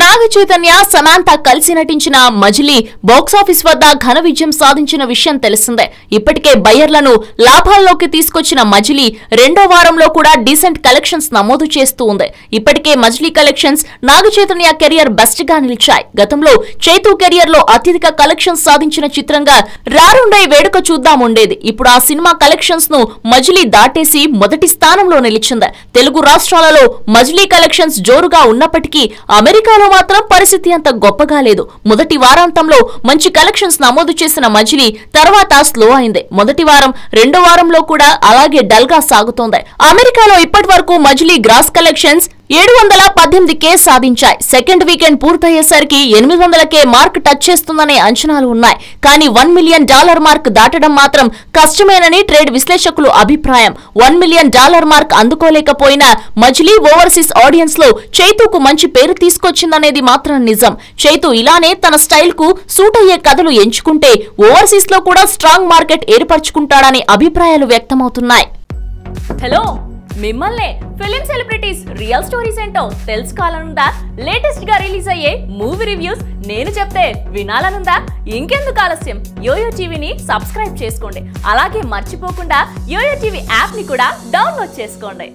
నాగ చైతన్య సమాంత కలిసి నటించిన మజిలీ బాక్సాఫీస్ వద్ద ఘన విజయం సాధించిన విషయం తెలిసిందే. ఇప్పటికే బయ్యర్లను లాభాల్లోకి తీసుకొచ్చిన మజిలీ రెండో వారంలో కూడా డీసెంట్ కలెక్షన్స్ నమోదు చేస్తూ ఉంది. ఇప్పటికే మజిలీ collections Naga Chaitanya career best గా నిలిచాయి. గతంలో చైతు కెరియర్ లో అత్యధిక కలెక్షన్స్ సాధించిన చిత్రంగా రారుండై వేడుక చూద్దాం ఉండేది. ఇప్పుడు ఆ సినిమా కలెక్షన్స్ ను మజిలీ దాటేసి మొదటి స్థానంలో నిలిచింది. తెలుగు రాష్ట్రాలలో మజిలీ కలెక్షన్స్ జోరుగా ఉన్నప్పటికీ అమెరికాలో మాత్రం పరిస్థితి అంత గొప్పగా లేదు. మొదటి వారాంతంలో మంచి కలెక్షన్స్ నమోదు చేసిన మజిలీ తర్వాత స్లో అయింది. మొదటి వారం రెండో వారంలో కూడా అలాగే డల్ గా సాగుతోంది. అమెరికాలో ఇప్పటి వరకు మజిలీ గ్రాస్ కలెక్షన్స్ 718K సాధించాయి. సెకండ్ వీకెండ్ పూర్తయ్యేసరికి 800K మార్క్ టచ్ చేస్తుందనే అంచనాలు ఉన్నాయి. కానీ $1 మిలియన్ మార్క్ దాటడం మాత్రం కష్టమేనని ట్రేడ్ విశ్లేషకులు అభిప్రాయం. $1 మిలియన్ మార్క్ అందుకోలేకపోయినా మజిలీ ఓవర్సీస్ ఆడియన్స్ లో చైతుకు మంచి పేరు తీసుకొచ్చిందనేది మాత్రం నిజం. చైతు ఇలానే తన స్టైల్ కు సూట్ అయ్యే కథలు ఎంచుకుంటే ఓవర్సీస్ లో కూడా స్ట్రాంగ్ మార్కెట్ ఏర్పరచుకుంటాడని అభిప్రాయాలు వ్యక్తమవుతున్నాయి. హలో, మిమ్మల్నే ఫిలిం సెలబ్రిటీస్ రియల్ స్టోరీస్ ఏంటో తెలుసుకోవాలనుందా? లేటెస్ట్ గా రిలీజ్ అయ్యే మూవీ రివ్యూస్ నేను చెప్తే వినాలనుందా? ఇంకెందుకు ఆలస్యం, యోయో టీవీని సబ్స్క్రైబ్ చేసుకోండి. అలాగే మర్చిపోకుండా యోయో టీవీ యాప్ ని కూడా డౌన్లోడ్ చేసుకోండి.